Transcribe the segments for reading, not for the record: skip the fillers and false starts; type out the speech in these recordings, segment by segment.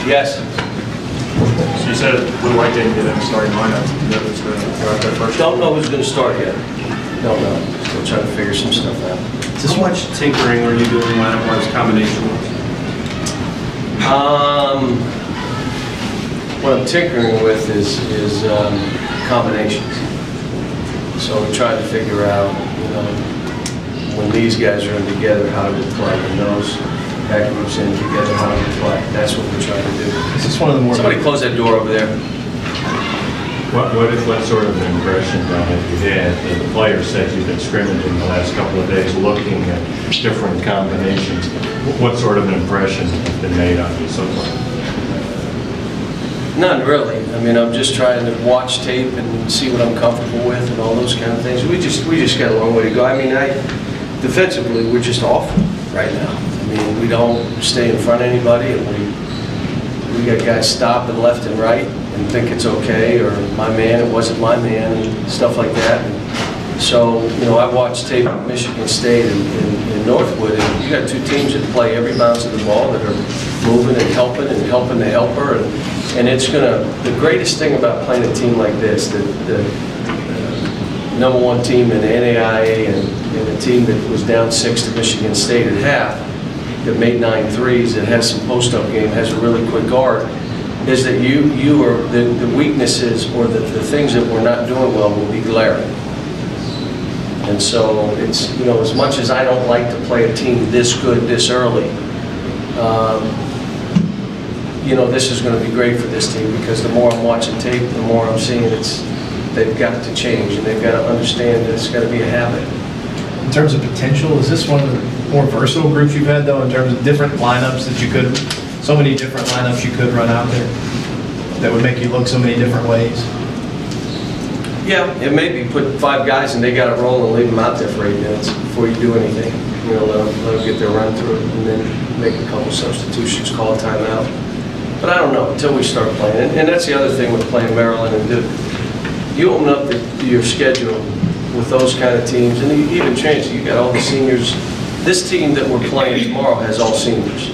Yes. So you said we like to get in starting lineup. Who's going to go out there first? Don't know who's going to start yet. Don't know. Still trying to figure some stuff out. How much tinkering are you doing lineup-wise, combination-wise? What I'm tinkering with is combinations. So we're trying to figure out, you know, when these guys are in together, how do we play? And those back groups in together, how do we play? That's what we're trying to do. Is this one of the more... Somebody close that door over there. What sort of an impression have you had that the players said you've been scrimmaging the last couple of days looking at different combinations? What sort of an impression has been made on you so far? None really. I mean, I'm just trying to watch tape and see what I'm comfortable with and all those kind of things. We just got a long way to go. I mean, defensively, we're just awful right now. I mean, we don't stay in front of anybody, and we got guys stopping left and right and think it's okay, or my man, it wasn't my man, and stuff like that. And so, you know, I watched tape at Michigan State in Northwood, and you got two teams that play every bounce of the ball that are moving and helping the helper, and it's gonna. The greatest thing about playing a team like this, the #1 team in the NAIA and a team that was down 6 to Michigan State at half, that made 9 threes, that has some post-up game, has a really quick guard, is that you are the weaknesses or the things that we're not doing well will be glaring. And so it's, you know, as much as I don't like to play a team this good this early, you know, this is going to be great for this team, because the more I'm watching tape, the more I'm seeing they've got to change, and they've got to understand that it's got to be a habit. In terms of potential, is this one of the more versatile groups you've had, though, in terms of different lineups that you could, so many different lineups you could run out there that would make you look so many different ways? Yeah, it may be put 5 guys and they got to roll and leave them out there for 8 minutes before you do anything. You know, let them get their run through it, and then make a couple substitutions, call a timeout. But I don't know until we start playing. And that's the other thing with playing Maryland and Duke. You open up your schedule with those kind of teams, and you even change it. You got all the seniors. This team that we're playing tomorrow has all seniors.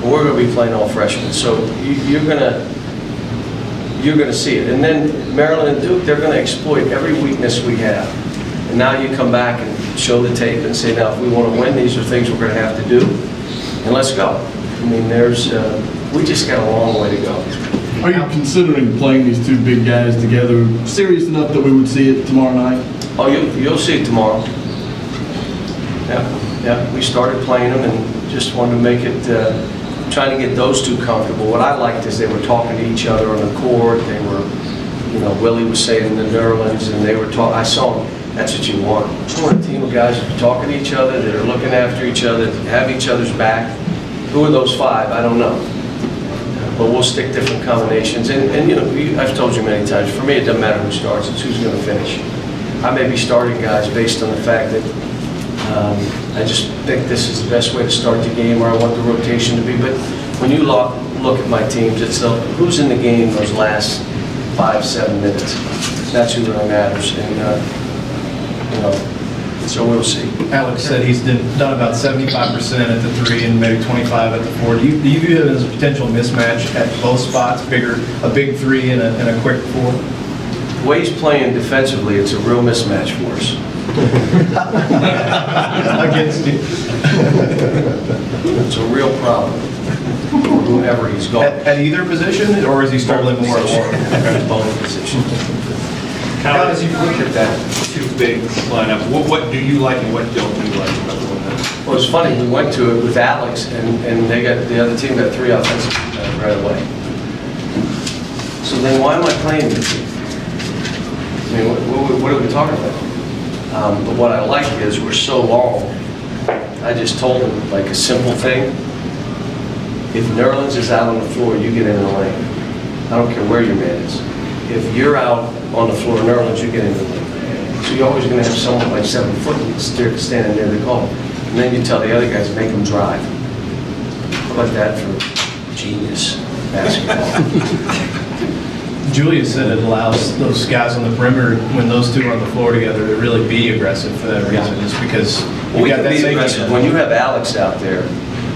We're going to be playing all freshmen. So you're going to see it. And then Maryland and Duke, they're going to exploit every weakness we have. And now you come back and show the tape and say, now if we want to win, these are things we're going to have to do. And let's go. I mean, we just got a long way to go. Are you considering playing these two big guys together serious enough that we would see it tomorrow night? Oh, you'll see it tomorrow. Yeah. We started playing them and just wanted to make it, trying to get those two comfortable. What I liked is they were talking to each other on the court. They were, you know, Willie was saying the Nerlens, and they were talking. I saw them. That's what you want. You want a team of guys that are talking to each other, that are looking after each other, that have each other's back. Who are those 5? I don't know. But we'll stick different combinations. And you know, I've told you many times, for me it doesn't matter who starts, it's who's going to finish. I may be starting guys based on the fact that I just think this is the best way to start the game, or I want the rotation to be. But when you look at my teams, it's who's in the game those last 5-7 minutes. That's who really matters. And you know, so we'll see. Alex said he's done about 75% at the 3 and maybe 25 at the 4. Do you view it as a potential mismatch at both spots? A big 3 and a quick 4? The way he's playing defensively, it's a real mismatch for us. Against you. It's a real problem for whoever he's going. At either position, or is he struggling more at both positions? How as you look at that 2 big lineup, what do you like and what don't you like about the one? Well, it's funny, we went to it with Alex, and they got, the other team got 3 offensive right away. So then why am I playing the team? I mean, what are we talking about? But what I like is we're so long. I just told them, like, a simple thing. If Nerlens is out on the floor, you get in the lane. I don't care where your man is. If you're out on the floor, Nerlens, you get in the lane. So you're always going to have someone like 7 foot standing near the goal. And then you tell the other guys, make them drive. How about that for genius basketball? Julia said it allows those guys on the perimeter, when those two are on the floor together, to really be aggressive for that reason, just because we can be aggressive. When you have Alex out there,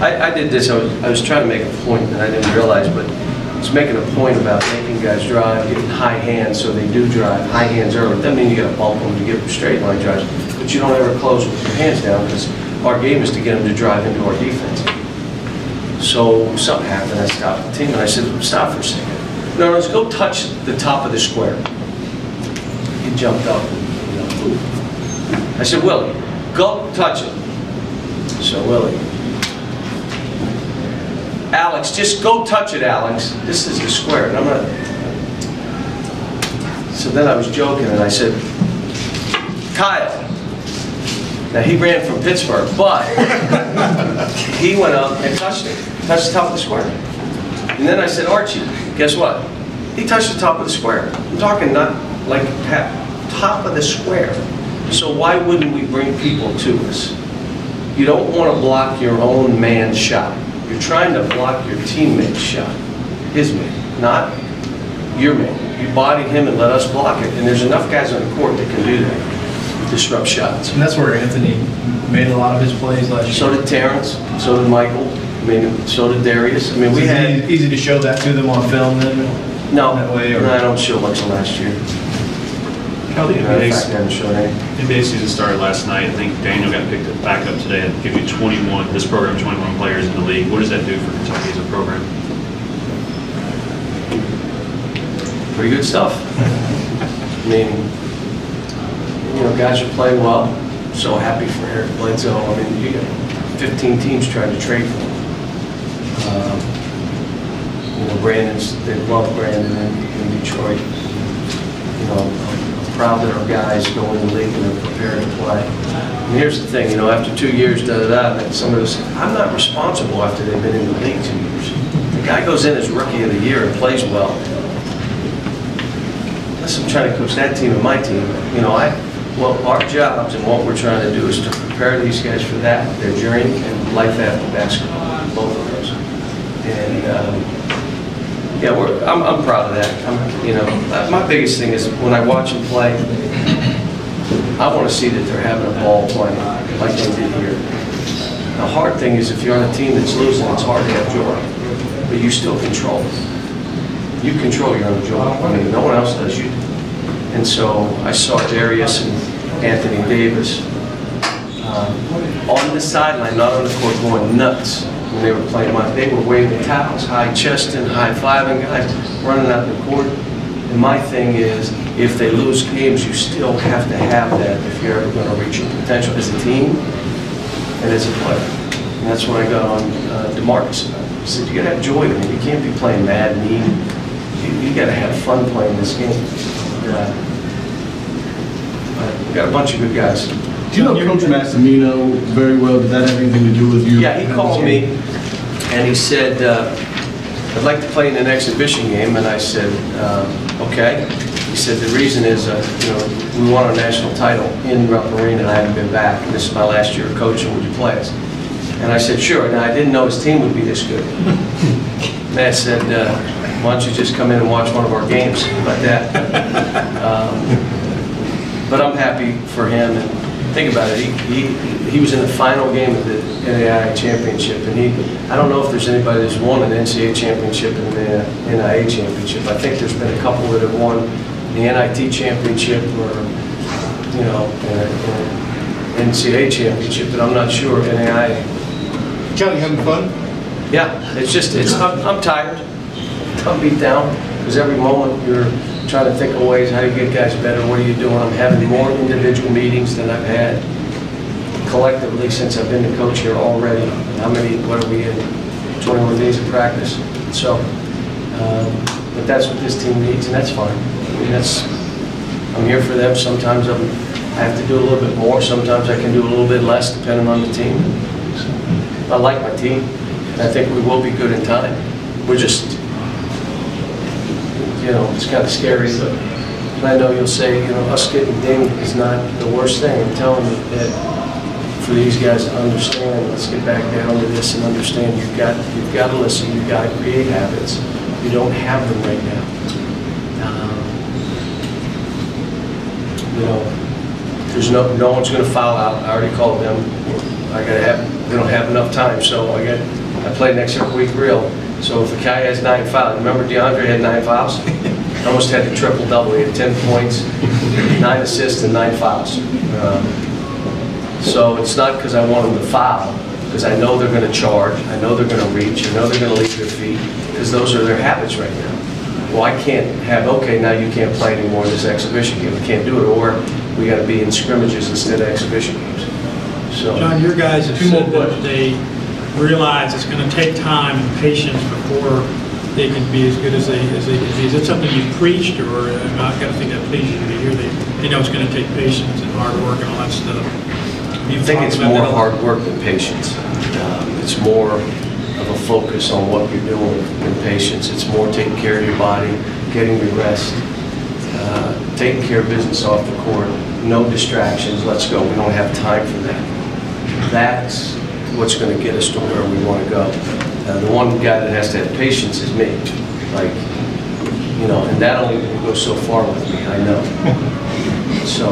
I did this, I was trying to make a point that I didn't realize, but I was making a point about making guys drive, getting high hands so they do drive, high hands early. Doesn't mean you got to bump them to get them straight line drives, but you don't ever close with your hands down, because our game is to get them to drive into our defense. So something happened, I stopped the team, and I said, stop for a second. No, let's go touch the top of the square. He jumped up and, you know, I said, Willie, go touch it. So Willie, Alex, just go touch it, Alex. This is the square. And I'm not. So then I was joking and I said, Kyle. Now he ran from Pittsburgh, but he went up and touched it. Touched the top of the square. And then I said, Archie, guess what? He touched the top of the square. I'm talking not like top of the square. So why wouldn't we bring people to us? You don't want to block your own man's shot. You're trying to block your teammate's shot, his man, not your man. You body him and let us block it. And there's enough guys on the court that can do that, disrupt shots. And that's where Anthony made a lot of his plays last year. So did Terrence, so did Michael, I mean, so did Darius. I mean, we had easy to show that to them on film then? No, that way, or? No, I don't show much of last year. How the In fact, I haven't shown any. NBA season started last night. I think Daniel got picked back up today and give you 21, this program, 21 players in the league. What does that do for Kentucky as a program? Pretty good stuff. I mean, you know, guys are playing well. So happy for Eric Bledsoe. I mean, you got 15 teams trying to trade for him. You know, they love Brandon in Detroit. You know, I'm proud that our guys go in the league and they're prepared to play. And here's the thing, you know, after 2 years, and some of us, I'm not responsible after they've been in the league 2 years. The guy goes in as rookie of the year and plays well. Unless I'm trying to coach that team and my team, you know, well, our jobs and what we're trying to do is to prepare these guys for that, their journey, and life after basketball, both of those. And yeah, I'm proud of that. You know, my biggest thing is when I watch them play, I want to see that they're having a ball playing like they did here. The hard thing is if you're on a team that's losing, it's hard to have joy, but you still control. You control your own joy. I mean, no one else does. You. And so I saw Darius and Anthony Davis on the sideline, not on the court, going nuts when they were playing. They were waving towels, high-chesting, high-fiving guys, running out the court. And my thing is, if they lose games, you still have to have that if you're ever going to reach your potential as a team and as a player. And that's what I got on DeMarcus about. He said, you got to have joy. I mean, you can't be playing mad, mean. You got to have fun playing this game. We got a bunch of good guys. Do you know Coach Massimino very well? Does that have anything to do with you? Yeah, he called me and he said, I'd like to play in an exhibition game. And I said, okay. He said, the reason is, you know, we won our national title in Rupp Arena and I haven't been back. And this is my last year of coaching. Would you play us? And I said, sure. Now, I didn't know his team would be this good. Matt said, why don't you just come in and watch one of our games? How about that? But I'm happy for him. And think about it. He was in the final game of the NAIA championship. And I don't know if there's anybody that's won an NCAA championship and the NIA championship. I think there's been a couple that have won the NIT championship or, you know, an NCAA championship, but I'm not sure NAIA. John, you having fun? Yeah, I'm tired. I'm beat down because every moment you're trying to think of ways how to get guys better. What are you doing? I'm having more individual meetings than I've had collectively since I've been the coach here already. What are we in? 21 days of practice. So, but that's what this team needs, and that's fine. I mean, I'm here for them. Sometimes I have to do a little bit more. Sometimes I can do a little bit less, depending on the team. I like my team. I think we will be good in time. We're just, you know, it's kind of scary. But I know you'll say, you know, us getting dinged is not the worst thing. I'm telling you that for these guys to understand, let's get back down to this and understand you've got to listen. You've got to create habits. You don't have them right now. You know, there's no one's going to foul out. I already called them. we don't have enough time, so I play next week real. So if a guy has 9 fouls, remember DeAndre had 9 fouls? Almost had the triple-double. He had 10 points, 9 assists, and 9 fouls. So it's not because I want them to foul, because I know they're going to charge, I know they're going to reach, I know they're going to leave their feet, because those are their habits right now. Well, I can't have, okay, now you can't play anymore in this exhibition game. We can't do it, or we got to be in scrimmages instead of exhibition games. So, John, your guys have said that they realize it's going to take time and patience before they can be as good as they can be. Is that something you preached, or I've got to think that pleases you to hear they know it's going to take patience and hard work and all that stuff? I think it's more hard work than patience. It's more of a focus on what you're doing than patience. It's more taking care of your body, getting your rest, taking care of business off the court, no distractions, let's go. We don't have time for that. That's what's going to get us to where we want to go. The one guy that has to have patience is me. Like, you know, and that only goes so far with me, I know. So,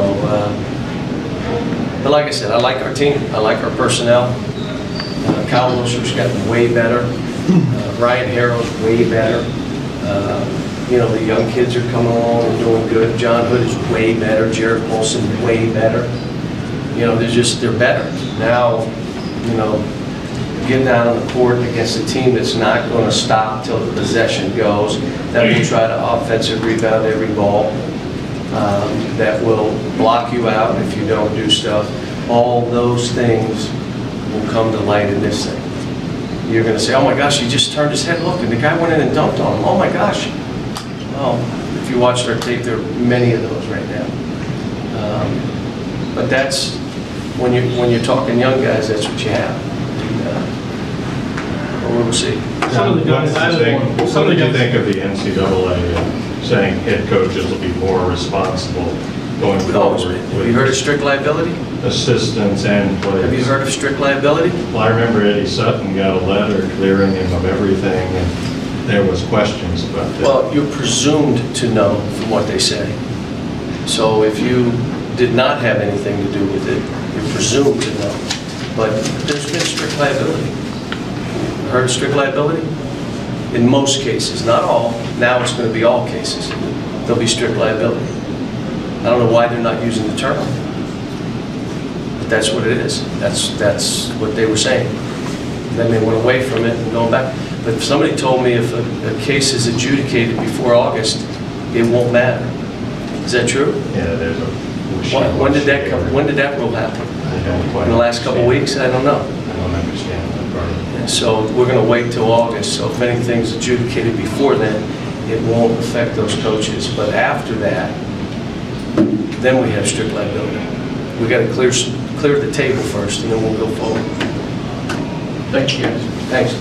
but like I said, I like our team. I like our personnel. Kyle Wilshire's gotten way better. Ryan Harrow's way better. You know, the young kids are coming along and doing good. John Hood is way better. Jared Polson way better. You know, they're better. Now, you know, get down on the court against a team that's not going to stop till the possession goes, that will try to offensive rebound every ball, that will block you out if you don't do stuff. All those things will come to light in this thing. You're going to say, oh my gosh, he just turned his head, look, and the guy went in and dunked on him. Oh my gosh. Well, if you watched our tape, there are many of those right now. But that's, when you're talking young guys, that's what you have. And, we'll see. What did you think of the NCAA saying head coaches will be more responsible going forward? Have you heard of strict liability? Assistants and players. Have you heard of strict liability? Well, I remember Eddie Sutton got a letter clearing him of everything, and there was questions about that. Well, you're presumed to know from what they say. So if you did not have anything to do with it, you're presumed to know. But there's been strict liability. Heard of strict liability? In most cases, not all. Now it's going to be all cases. There'll be strict liability. I don't know why they're not using the term. But that's what it is. That's what they were saying. Then they went away from it and going back. But if somebody told me if a case is adjudicated before August, it won't matter. Is that true? Yeah, there's a... When did that come? When did that rule happen? I don't quite in the last couple of weeks? I don't know. I don't understand that part of it. So we're going to wait till August. So if anything's adjudicated before then, it won't affect those coaches. But after that, then we have strict liability. We got to clear the table first, and then we'll go forward. Thank you, guys. Thanks.